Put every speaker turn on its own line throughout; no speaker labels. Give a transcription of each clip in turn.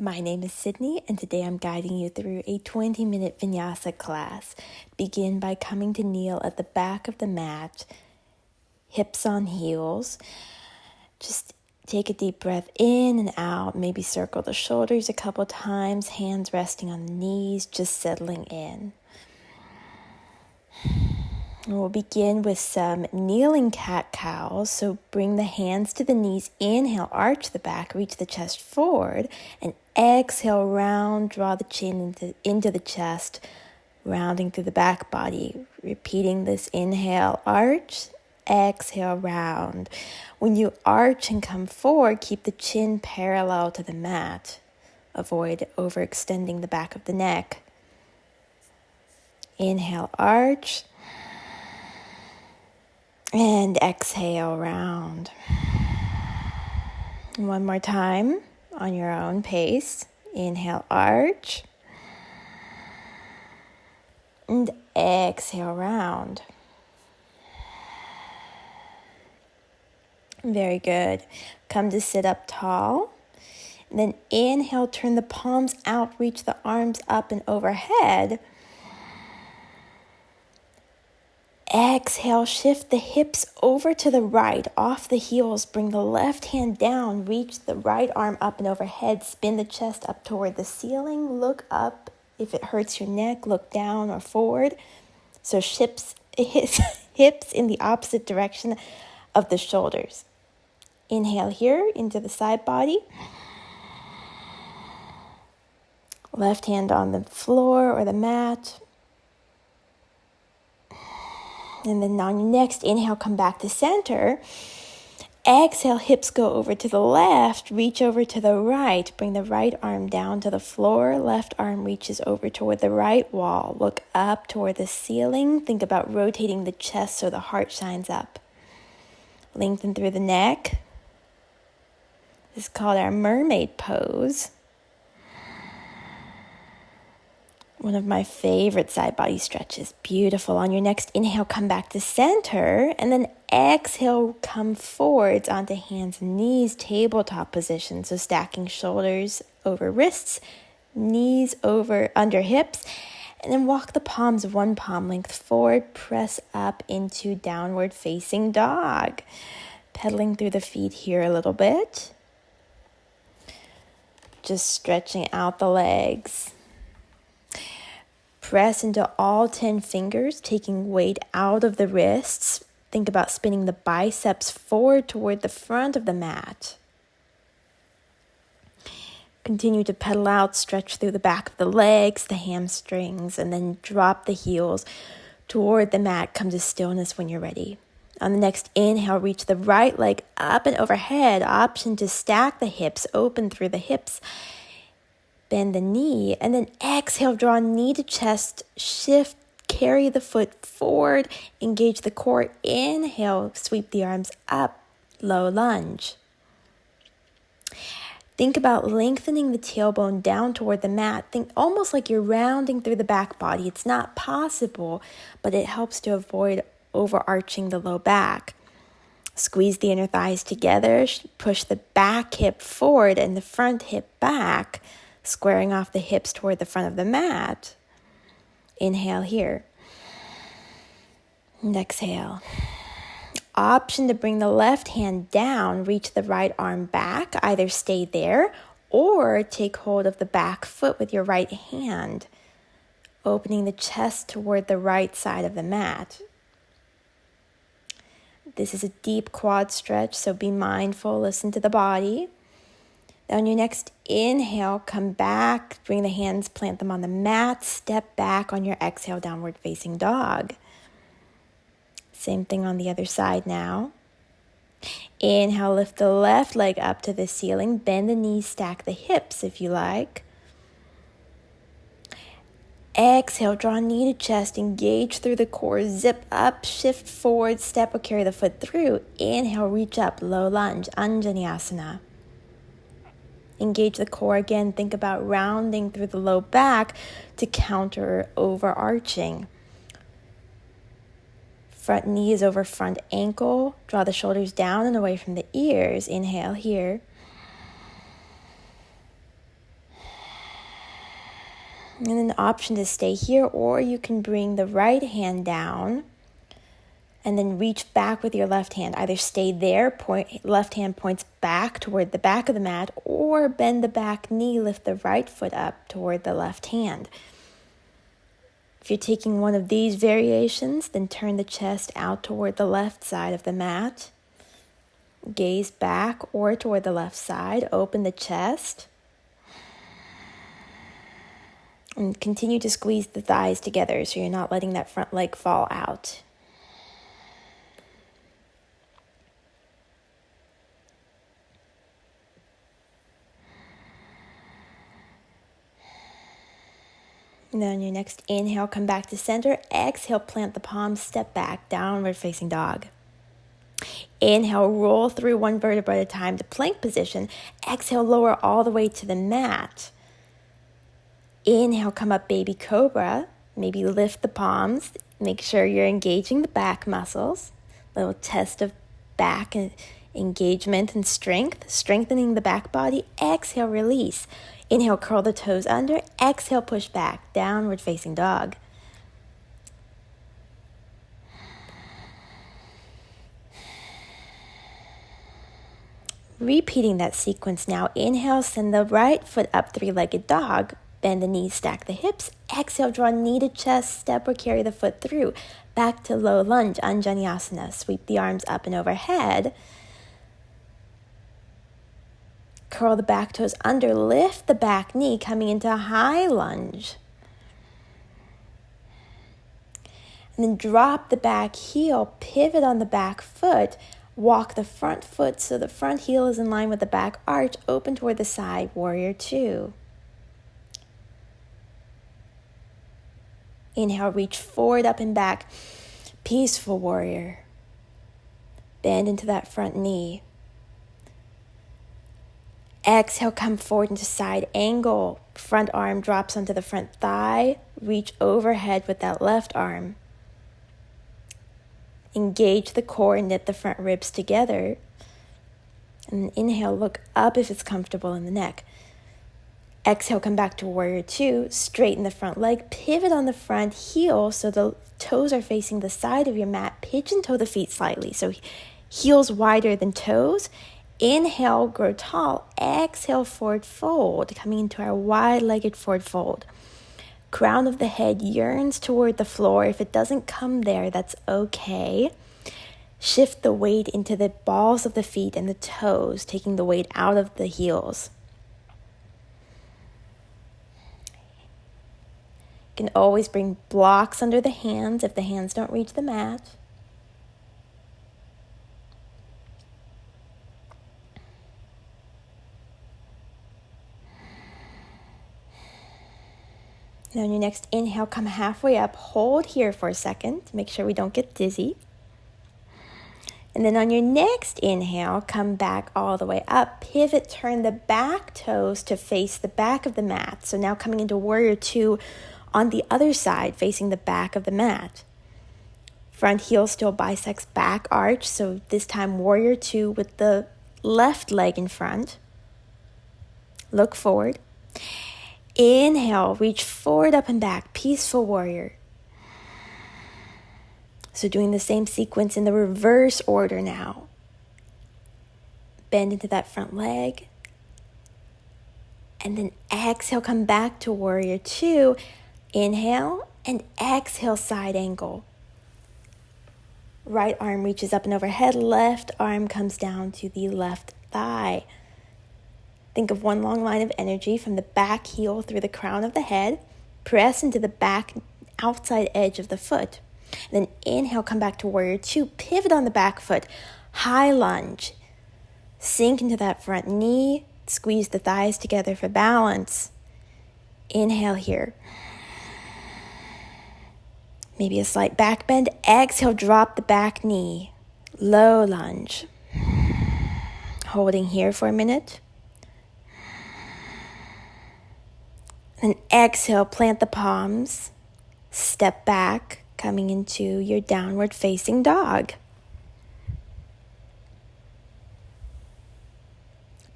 My name is Sydney, and today I'm guiding you through a 20-minute Vinyasa class. Begin by coming to kneel at the back of the mat, hips on heels. Just take a deep breath in and out. Maybe circle the shoulders a couple times, hands resting on the knees, just settling in. We'll begin with some kneeling cat-cows. So bring the hands to the knees. Inhale, arch the back, reach the chest forward. And exhale, round, draw the chin into the chest, rounding through the back body. Repeating this, inhale, arch, exhale, round. When you arch and come forward, keep the chin parallel to the mat. Avoid overextending the back of the neck. Inhale, arch. And exhale, round. One more time on your own pace. Inhale, arch. And exhale, round. Very good. Come to sit up tall. And then inhale, turn the palms out, reach the arms up and overhead. Exhale, shift the hips over to the right, off the heels. Bring the left hand down, reach the right arm up and overhead. Spin the chest up toward the ceiling. Look up. If it hurts your neck, look down or forward. So hips in the opposite direction of the shoulders. Inhale here into the side body. Left hand on the floor or the mat. And then on your next inhale, come back to center. Exhale, hips go over to the left, reach over to the right. Bring the right arm down to the floor. Left arm reaches over toward the right wall. Look up toward the ceiling. Think about rotating the chest so the heart shines up. Lengthen through the neck. This is called our mermaid pose. One of my favorite side body stretches. Beautiful. On your next inhale, come back to center. And then exhale, come forwards onto hands and knees, tabletop position. So stacking shoulders over wrists, knees over under hips. And then walk the palms one palm length forward. Press up into downward facing dog. Pedaling through the feet here a little bit. Just stretching out the legs. Press into all 10 fingers, taking weight out of the wrists. Think about spinning the biceps forward toward the front of the mat. Continue to pedal out, stretch through the back of the legs, the hamstrings, and then drop the heels toward the mat. Come to stillness when you're ready. On the next inhale, reach the right leg up and overhead. Option to stack the hips, open through the hips. Bend the knee, and then exhale, draw knee to chest, shift, carry the foot forward, engage the core. Inhale, sweep the arms up, low lunge. Think about lengthening the tailbone down toward the mat. Think almost like you're rounding through the back body. It's not possible, but it helps to avoid overarching the low back. Squeeze the inner thighs together, push the back hip forward and the front hip back. Squaring off the hips toward the front of the mat. Inhale here. And exhale. Option to bring the left hand down, reach the right arm back. Either stay there or take hold of the back foot with your right hand. Opening the chest toward the right side of the mat. This is a deep quad stretch, so be mindful. Listen to the body. On your next inhale, come back, bring the hands, plant them on the mat, step back on your exhale, downward facing dog. Same thing on the other side now. Inhale, lift the left leg up to the ceiling, bend the knees, stack the hips if you like. Exhale, draw knee to chest, engage through the core, zip up, shift forward, step or carry the foot through. Inhale, reach up, low lunge, Anjaneyasana. Engage the core again. Think about rounding through the low back to counter overarching. Front knee is over front ankle. Draw the shoulders down and away from the ears. Inhale here. And then the option to stay here, or you can bring the right hand down and then reach back with your left hand. Either stay there, left hand points back toward the back of the mat, or bend the back knee, lift the right foot up toward the left hand. If you're taking one of these variations, then turn the chest out toward the left side of the mat. Gaze back or toward the left side. Open the chest. And continue to squeeze the thighs together so you're not letting that front leg fall out. And then on your next inhale, come back to center. Exhale, plant the palms, step back, downward facing dog. Inhale, roll through one vertebra at a time to plank position. Exhale, lower all the way to the mat. Inhale, come up, baby cobra. Maybe lift the palms. Make sure you're engaging the back muscles. Little test of back and engagement and strength. Strengthening the back body. Exhale, release. Inhale, curl the toes under. Exhale, push back. Downward facing dog. Repeating that sequence now. Inhale, send the right foot up, three-legged dog. Bend the knees, stack the hips. Exhale, draw knee to chest, step or carry the foot through. Back to low lunge, Anjaneyasana. Sweep the arms up and overhead. Curl the back toes under, lift the back knee, coming into high lunge. And then drop the back heel, pivot on the back foot, walk the front foot so the front heel is in line with the back arch, open toward the side, warrior two. Inhale, reach forward, up and back, peaceful warrior. Bend into that front knee. Exhale, come forward into side angle. Front arm drops onto the front thigh. Reach overhead with that left arm. Engage the core and knit the front ribs together. And then inhale, look up if it's comfortable in the neck. Exhale, come back to warrior two. Straighten the front leg. Pivot on the front heel so the toes are facing the side of your mat. Pigeon toe the feet slightly. So heels wider than toes. Inhale, grow tall. Exhale, forward fold. Coming into our wide-legged forward fold. Crown of the head yearns toward the floor. If it doesn't come there, that's okay. Shift the weight into the balls of the feet and the toes, taking the weight out of the heels. You can always bring blocks under the hands if the hands don't reach the mat. Now on your next inhale, come halfway up. Hold here for a second to make sure we don't get dizzy. And then on your next inhale, come back all the way up. Pivot, turn the back toes to face the back of the mat. So now coming into warrior two on the other side, facing the back of the mat. Front heel still bisects back arch. So this time warrior two with the left leg in front. Look forward. Inhale, reach forward, up and back, peaceful warrior. So doing the same sequence in the reverse order now. Bend into that front leg. And then exhale, come back to warrior two. Inhale and exhale, side angle. Right arm reaches up and overhead. Left arm comes down to the left thigh. Think of one long line of energy from the back heel through the crown of the head. Press into the back outside edge of the foot. And then inhale, come back to warrior two. Pivot on the back foot. High lunge. Sink into that front knee. Squeeze the thighs together for balance. Inhale here. Maybe a slight back bend. Exhale, drop the back knee. Low lunge. Holding here for a minute. And exhale, plant the palms, step back, coming into your downward facing dog.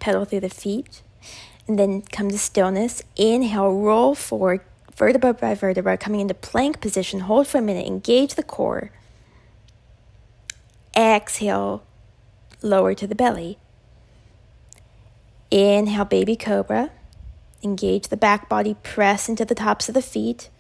Pedal through the feet, and then come to stillness. Inhale, roll forward, vertebra by vertebra, coming into plank position. Hold for a minute, engage the core. Exhale, lower to the belly. Inhale, baby cobra. Engage the back body, press into the tops of the feet.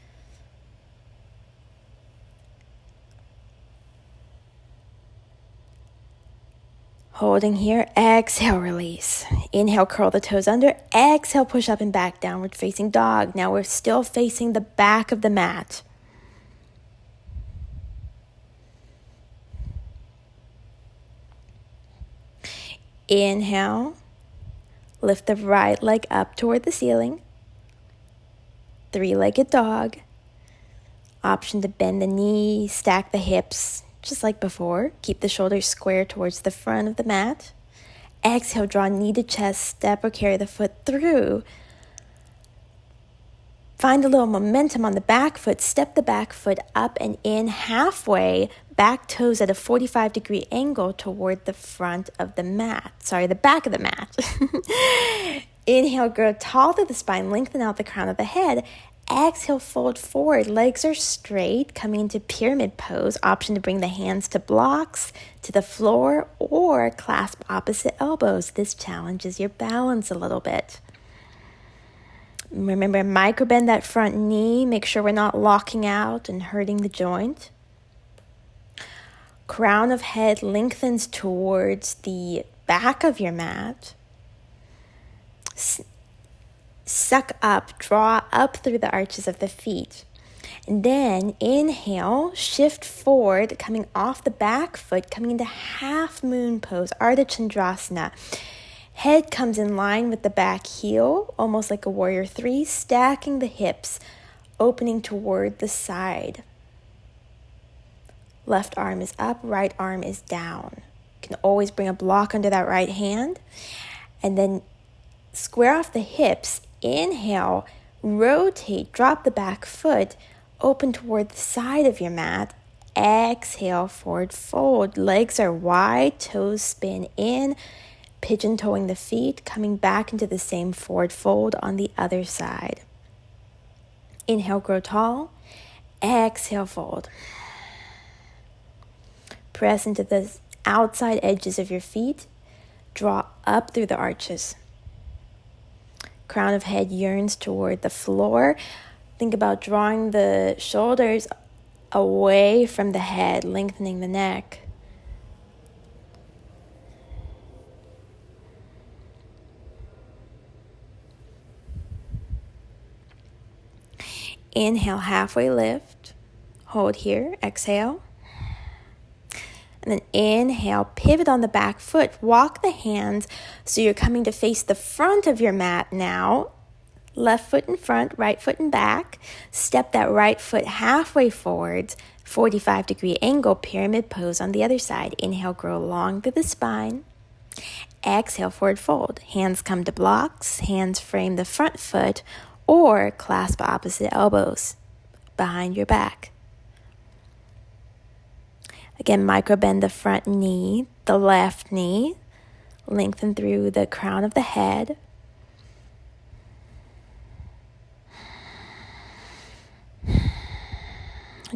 Holding here, exhale, release. Inhale, curl the toes under. Exhale, push up and back, downward facing dog. Now we're still facing the back of the mat. Inhale, lift the right leg up toward the ceiling. Three-legged dog. Option to bend the knee, stack the hips, just like before. Keep the shoulders square towards the front of the mat. Exhale, draw knee to chest, step or carry the foot through. Find a little momentum on the back foot. Step the back foot up and in halfway, back toes at a 45-degree angle toward the front of the mat. The back of the mat. Inhale, grow tall through the spine, lengthen out the crown of the head. Exhale, fold forward. Legs are straight, coming into pyramid pose. Option to bring the hands to blocks, to the floor, or clasp opposite elbows. This challenges your balance a little bit. Remember, microbend that front knee. Make sure we're not locking out and hurting the joint. Crown of head lengthens towards the back of your mat. Suck up, draw up through the arches of the feet. And then inhale, shift forward, coming off the back foot, coming into half moon pose, Ardha Chandrasana. Head comes in line with the back heel, almost like a warrior three, stacking the hips, opening toward the side. Left arm is up, right arm is down. You can always bring a block under that right hand. And then square off the hips. Inhale, rotate, drop the back foot, open toward the side of your mat. Exhale, forward fold. Legs are wide, toes spin in, pigeon toeing the feet, coming back into the same forward fold on the other side. Inhale, grow tall. Exhale, fold. Press into the outside edges of your feet. Draw up through the arches. Crown of head yearns toward the floor. Think about drawing the shoulders away from the head, lengthening the neck. Inhale, halfway lift. Hold here, exhale. And then inhale, pivot on the back foot. Walk the hands so you're coming to face the front of your mat now. Left foot in front, right foot in back. Step that right foot halfway forwards. 45-degree angle, pyramid pose on the other side. Inhale, grow long through the spine. Exhale, forward fold. Hands come to blocks. Hands frame the front foot or clasp opposite elbows behind your back. Again, microbend the front knee, the left knee, lengthen through the crown of the head.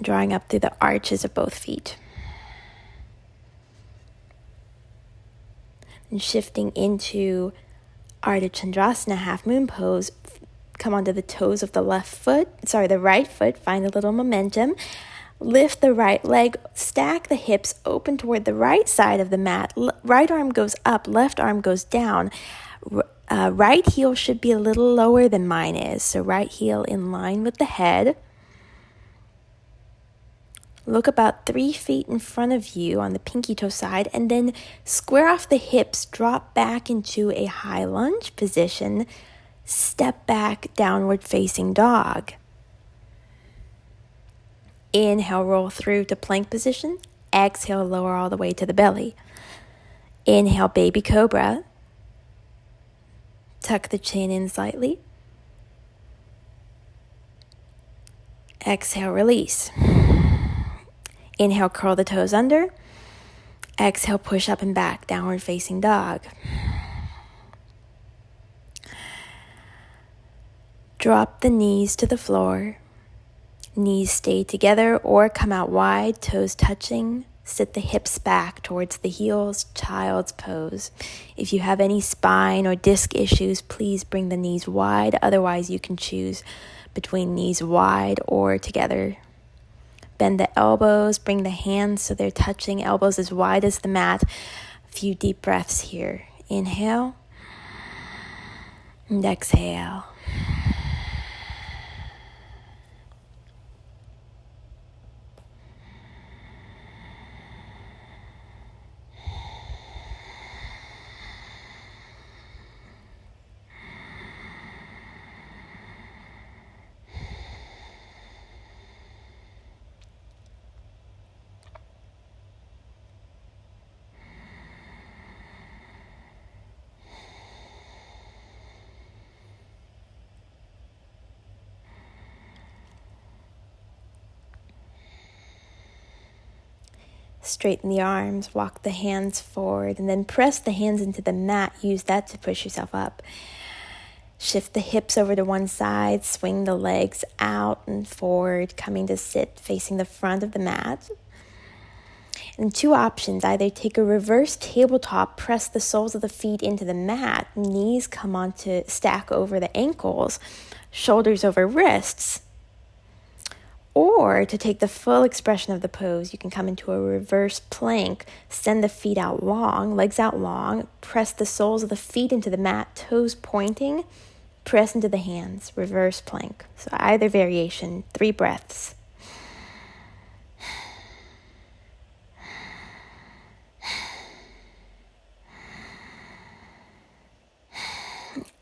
Drawing up through the arches of both feet. And shifting into Ardha Chandrasana, half moon pose. Come onto the toes of the the right foot, find a little momentum. Lift the right leg, stack the hips, open toward the right side of the mat. Right arm goes up, left arm goes down. Right heel should be a little lower than mine is, so right heel in line with the head. Look about 3 feet in front of you on the pinky toe side, and then square off the hips, drop back into a high lunge position. Step back, downward facing dog. Inhale, roll through to plank position. Exhale, lower all the way to the belly. Inhale, baby cobra. Tuck the chin in slightly. Exhale, release. Inhale, curl the toes under. Exhale, push up and back, downward facing dog. Drop the knees to the floor. Knees stay together or come out wide, toes touching. Sit the hips back towards the heels, child's pose. If you have any spine or disc issues, please bring the knees wide. Otherwise, you can choose between knees wide or together. Bend the elbows, bring the hands so they're touching, elbows as wide as the mat. A few deep breaths here. Inhale and exhale. Straighten the arms, walk the hands forward, and then press the hands into the mat. Use that to push yourself up. Shift the hips over to one side, swing the legs out and forward, coming to sit facing the front of the mat. And two options, either take a reverse tabletop, press the soles of the feet into the mat, knees come on to stack over the ankles, shoulders over wrists. Or to take the full expression of the pose, you can come into a reverse plank, send the feet out long, legs out long, press the soles of the feet into the mat, toes pointing, press into the hands, reverse plank. So either variation, 3 breaths.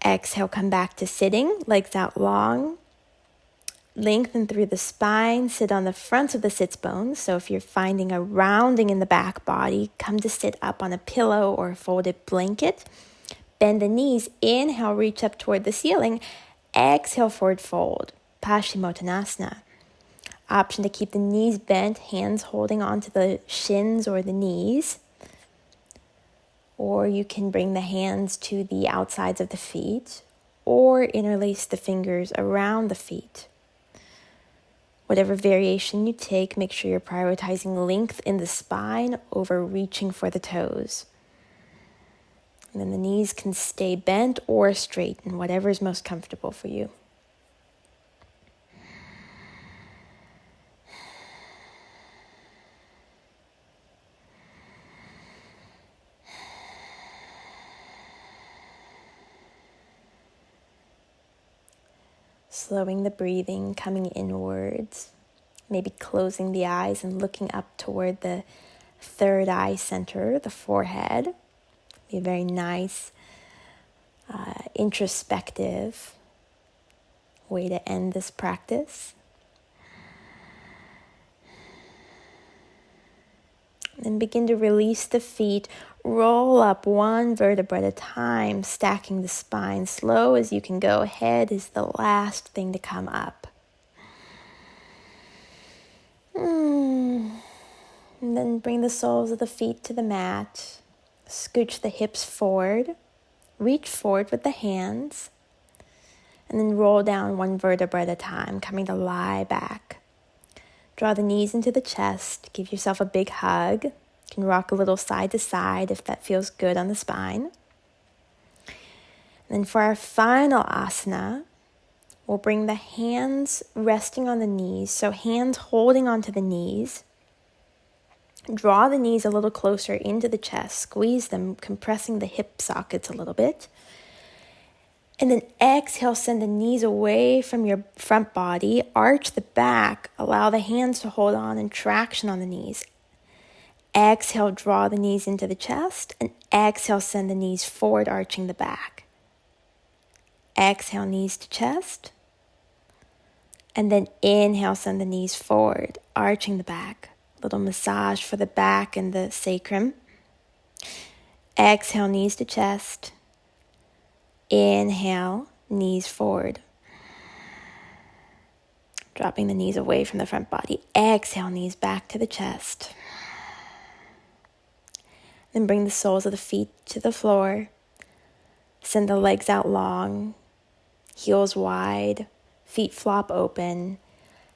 Exhale, come back to sitting, legs out long. Lengthen through the spine, sit on the front of the sits bones. So if you're finding a rounding in the back body, come to sit up on a pillow or a folded blanket. Bend the knees, inhale, reach up toward the ceiling. Exhale, forward fold, Paschimottanasana. Option to keep the knees bent, hands holding onto the shins or the knees. Or you can bring the hands to the outsides of the feet or interlace the fingers around the feet. Whatever variation you take, make sure you're prioritizing length in the spine over reaching for the toes. And then the knees can stay bent or straight, and whatever is most comfortable for you. Slowing the breathing, coming inwards, maybe closing the eyes and looking up toward the third eye center, the forehead. Be a very nice, introspective way to end this practice. Then begin to release the feet. Roll up one vertebra at a time, stacking the spine. Slow as you can go. Head is the last thing to come up. And then bring the soles of the feet to the mat. Scooch the hips forward. Reach forward with the hands. And then roll down one vertebra at a time, coming to lie back. Draw the knees into the chest. Give yourself a big hug. You can rock a little side to side if that feels good on the spine. And then for our final asana, we'll bring the hands resting on the knees. So hands holding onto the knees. Draw the knees a little closer into the chest. Squeeze them, compressing the hip sockets a little bit. And then exhale, send the knees away from your front body. Arch the back. Allow the hands to hold on and traction on the knees. Exhale, draw the knees into the chest. And exhale, send the knees forward, arching the back. Exhale, knees to chest. And then inhale, send the knees forward, arching the back. Little massage for the back and the sacrum. Exhale, knees to chest. Inhale, knees forward. Dropping the knees away from the front body. Exhale, knees back to the chest. Then bring the soles of the feet to the floor. Send the legs out long. Heels wide, feet flop open,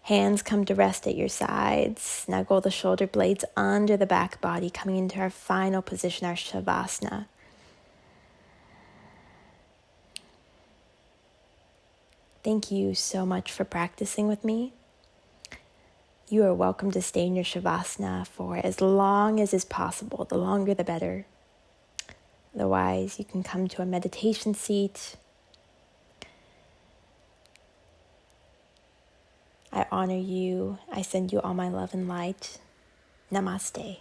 hands come to rest at your sides. Snuggle the shoulder blades under the back body, coming into our final position, our Shavasana. Thank you so much for practicing with me. You are welcome to stay in your Shavasana for as long as is possible. The longer, the better. Otherwise, you can come to a meditation seat. I honor you. I send you all my love and light. Namaste.